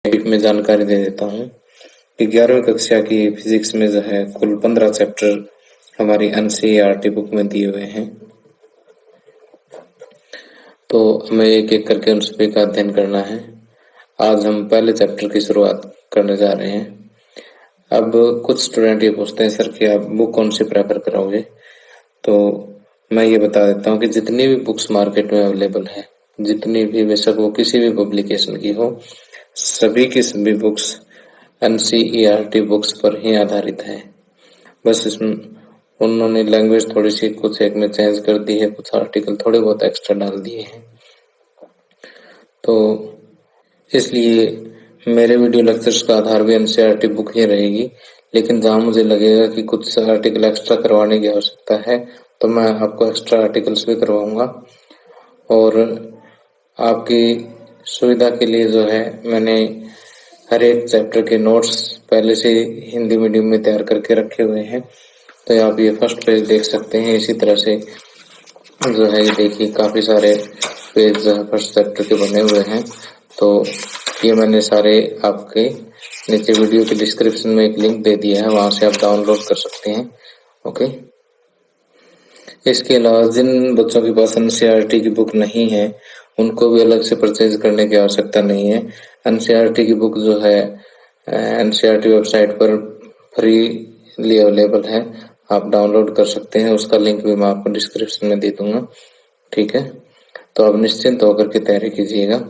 में जानकारी दे देता हूँ कि 11वीं कक्षा की फिजिक्स में जो है कुल 15 चैप्टर हमारी एनसीईआरटी बुक में दिए हुए हैं। तो हमें एक एक करके उन सभी का अध्ययन करना है। आज हम पहले चैप्टर की शुरुआत करने जा रहे हैं। अब कुछ स्टूडेंट ये पूछते हैं सर कि आप बुक कौन सी प्रेफर करोगे, तो मैं ये बता देता हूँ कि जितनी भी बुक्स मार्केट में अवेलेबल है, जितनी भी, बेशक वो किसी भी पब्लिकेशन की हो, सभी की सभी बुक्स एनसीईआरटी बुक्स पर ही आधारित है। बस इसमें उन्होंने लैंग्वेज थोड़ी सी कुछ एक में चेंज कर दी है, कुछ आर्टिकल थोड़े बहुत एक्स्ट्रा डाल दिए हैं। तो इसलिए मेरे वीडियो लेक्चर्स का आधार भी एनसीईआरटी बुक ही रहेगी, लेकिन जहाँ मुझे लगेगा कि कुछ आर्टिकल एक्स्ट्रा करवाने की आवश्यकता है तो मैं आपको एक्स्ट्रा आर्टिकल्स भी करवाऊंगा। और आपकी सुविधा के लिए जो है मैंने हर एक चैप्टर के नोट्स पहले से हिंदी मीडियम में तैयार करके रखे हुए हैं। तो आप ये फर्स्ट पेज देख सकते हैं। इसी तरह से जो है ये देखिए काफी सारे पेज जो है फर्स्ट चैप्टर के बने हुए हैं। तो ये मैंने सारे आपके नीचे वीडियो के डिस्क्रिप्शन में एक लिंक दे दिया है, वहां से आप डाउनलोड कर सकते हैं। ओके। इसके अलावा जिन बच्चों के पास एनसीईआरटी की बुक नहीं है उनको भी अलग से परचेज करने की आवश्यकता नहीं है। एनसीईआरटी की बुक जो है एनसीईआरटी वेबसाइट पर फ्रीली अवेलेबल है, आप डाउनलोड कर सकते हैं। उसका लिंक भी मैं आपको डिस्क्रिप्शन में दे दूंगा। ठीक है, तो आप निश्चिंत होकर के तैयारी कीजिएगा।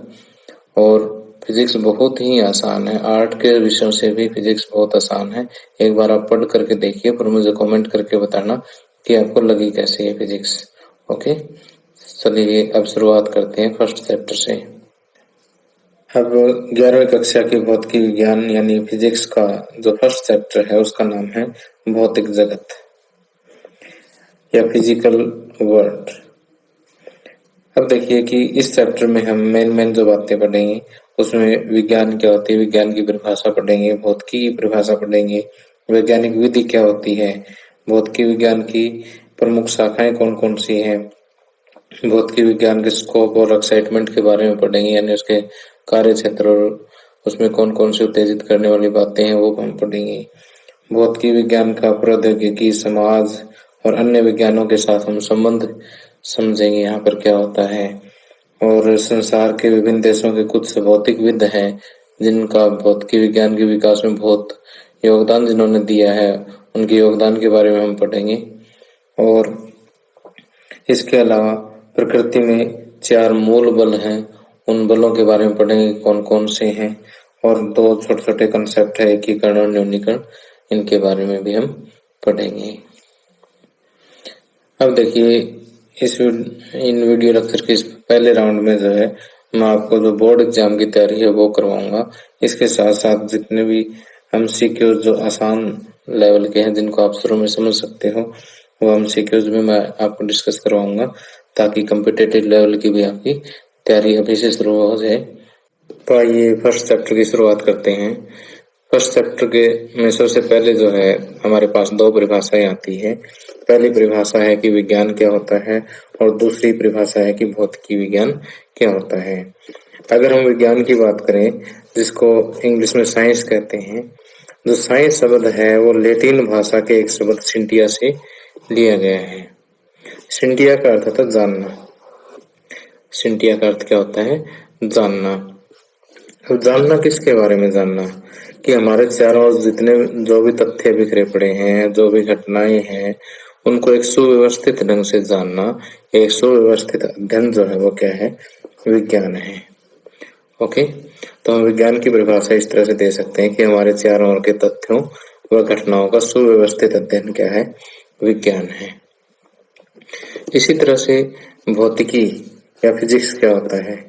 और फिजिक्स बहुत ही आसान है, आर्ट के विषयों से भी फिजिक्स बहुत आसान है। एक बार आप पढ़ करके देखिए, पर मुझे कमेंट करके बताना कि आपको लगी कैसी है फिजिक्स। ओके, चलिए अब शुरुआत करते हैं फर्स्ट चैप्टर से। अब 11वीं कक्षा की भौतिकी विज्ञान यानी फिजिक्स का जो फर्स्ट चैप्टर है उसका नाम है भौतिक जगत या फिजिकल वर्ल्ड। अब देखिए कि इस चैप्टर में हम मेन जो बातें पढ़ेंगे उसमें विज्ञान क्या होती है, विज्ञान की परिभाषा पढ़ेंगे, भौतिकी की परिभाषा पढ़ेंगे, वैज्ञानिक विधि क्या होती है, भौतिकी विज्ञान की प्रमुख शाखाएं कौन कौन सी हैं, भौतिकी विज्ञान के स्कोप और एक्साइटमेंट के बारे में पढ़ेंगे, यानी उसके कार्य क्षेत्र और उसमें कौन कौन सी उत्तेजित करने वाली बातें हैं वो हम पढ़ेंगे। भौतिकी विज्ञान का प्रौद्योगिकी, समाज और अन्य विज्ञानों के साथ हम संबंध समझेंगे, यहाँ पर क्या होता है। और संसार के विभिन्न देशों के कुछ भौतिकविद हैं जिनका भौतिकी विज्ञान के विकास में बहुत योगदान जिन्होंने दिया है, उनके योगदान के बारे में हम पढ़ेंगे। और इसके अलावा प्रकृति में 4 मूल बल हैं, उन बलों के बारे में पढ़ेंगे कौन कौन से हैं। और 2 छोटे छोटे कंसेप्ट है, एकीकरण और न्यूनीकरण, इनके बारे में भी हम पढ़ेंगे। अब देखिए इन वीडियो लेक्चर के इस पहले राउंड में जो है मैं आपको जो बोर्ड एग्जाम की तैयारी है वो करवाऊंगा। इसके साथ साथ जितने भी एमसीक्यूज जो आसान लेवल के हैं जिनको आप शुरू में समझ सकते हो वो एमसीक्यूज में मैं आपको डिस्कस करवाऊंगा, ताकि कम्पिटेटिव लेवल की भी आपकी तैयारी अभी से शुरू हो जाए। तो आइए फर्स्ट चैप्टर की शुरुआत करते हैं। फर्स्ट चैप्टर के में सबसे पहले जो है हमारे पास 2 परिभाषाएं आती है। पहली परिभाषा है कि विज्ञान क्या होता है और दूसरी परिभाषा है कि भौतिकी विज्ञान क्या होता है। अगर हम विज्ञान की बात करें, जिसको इंग्लिश में साइंस कहते हैं, जो साइंस शब्द है वो लैटिन भाषा के एक शब्द सिंटिया से लिया गया है। सिंटिया का अर्थ होता है जानना। सिंटिया का अर्थ क्या होता है? जानना। अब जानना किसके बारे में जानना? कि हमारे चारों ओर जितने जो भी तथ्य बिखरे पड़े हैं, जो भी घटनाएं हैं, उनको एक सुव्यवस्थित ढंग से जानना, एक सुव्यवस्थित अध्ययन जो है वो क्या है? विज्ञान है। ओके, तो हम विज्ञान की परिभाषा इस तरह से दे सकते हैं कि हमारे चारों ओर के तथ्यों व घटनाओं का सुव्यवस्थित अध्ययन क्या है? विज्ञान है। इसी तरह से भौतिकी या फिजिक्स क्या होता है?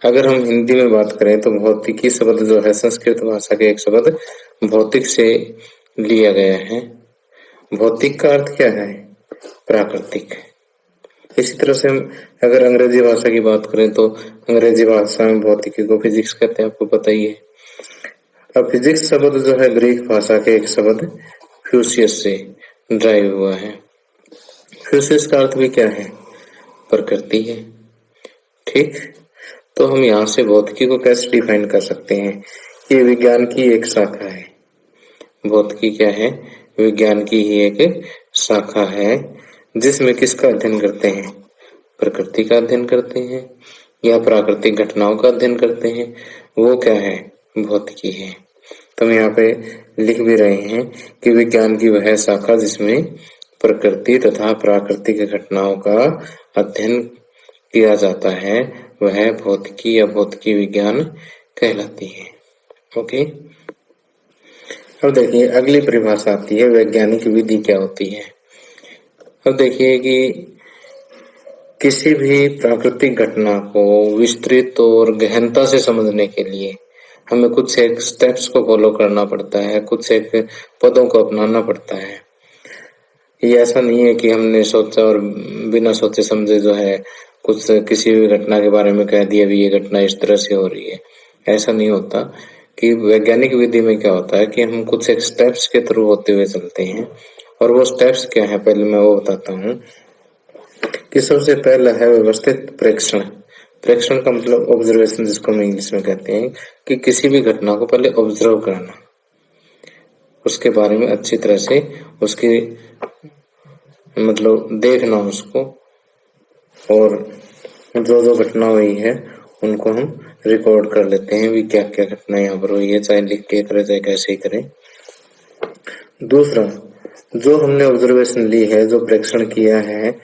अगर हम हिंदी में बात करें तो भौतिकी शब्द जो है संस्कृत भाषा के एक शब्द भौतिक से लिया गया है। भौतिक का अर्थ क्या है? प्राकृतिक। इसी तरह से हम अगर अंग्रेजी भाषा की बात करें तो अंग्रेजी भाषा में भौतिकी को फिजिक्स कहते हैं, आपको पता ही है। अब फिजिक्स शब्द जो है ग्रीक भाषा के एक शब्द फ्यूसियस से ड्राइव हुआ है। फ्यूसियस का अर्थ भी क्या है? प्रकृति है। ठीक, तो हम यहाँ से भौतिकी को कैसे डिफाइन कर सकते हैं ये विज्ञान की एक शाखा है। भौतिकी क्या है? विज्ञान की ही एक शाखा है, जिसमें किसका अध्ययन करते हैं? प्रकृति का अध्ययन करते हैं या प्राकृतिक घटनाओं का अध्ययन करते हैं। वो क्या है? भौतिकी है। तो हम यहाँ पे लिख भी रहे हैं कि विज्ञान की वह शाखा जिसमें प्रकृति तथा प्राकृतिक घटनाओं का अध्ययन किया जाता है, वह भौतिकी या भौतिकी विज्ञान कहलाती है। ओके, अब देखिए अगली परिभाषा आती है वैज्ञानिक विधि क्या होती है। अब देखिए कि किसी भी प्राकृतिक घटना को विस्तृत और गहनता से समझने के लिए हमें कुछ एक स्टेप्स को फॉलो करना पड़ता है, कुछ एक पदों को अपनाना पड़ता है। ये ऐसा नहीं है कि हमने सोचा और बिना सोचे समझे जो है कुछ किसी भी घटना के बारे में कह दिया भी ये घटना इस तरह से हो रही है। ऐसा नहीं होता। कि वैज्ञानिक विधि में क्या होता है कि हम कुछ एक स्टेप्स के थ्रू होते हुए चलते हैं। और वो स्टेप्स क्या है पहले मैं वो बताता हूँ कि सबसे पहला है व्यवस्थित प्रेक्षण। प्रेक्षण का मतलब ऑब्जर्वेशन, जिसको हम इंग्लिश में कहते हैं, कि किसी भी घटना को पहले ऑब्जर्व करना, उसके बारे में अच्छी तरह से उसकी मतलब देखना उसको, और जो जो घटना हुई है उनको हम रिकॉर्ड कर लेते हैं भी क्या क्या घटना यहाँ पर हुई है, चाहे लिख के करे चाहे कैसे ही करें। दूसरा, जो हमने ऑब्जर्वेशन ली है, जो प्रेक्षण किया है,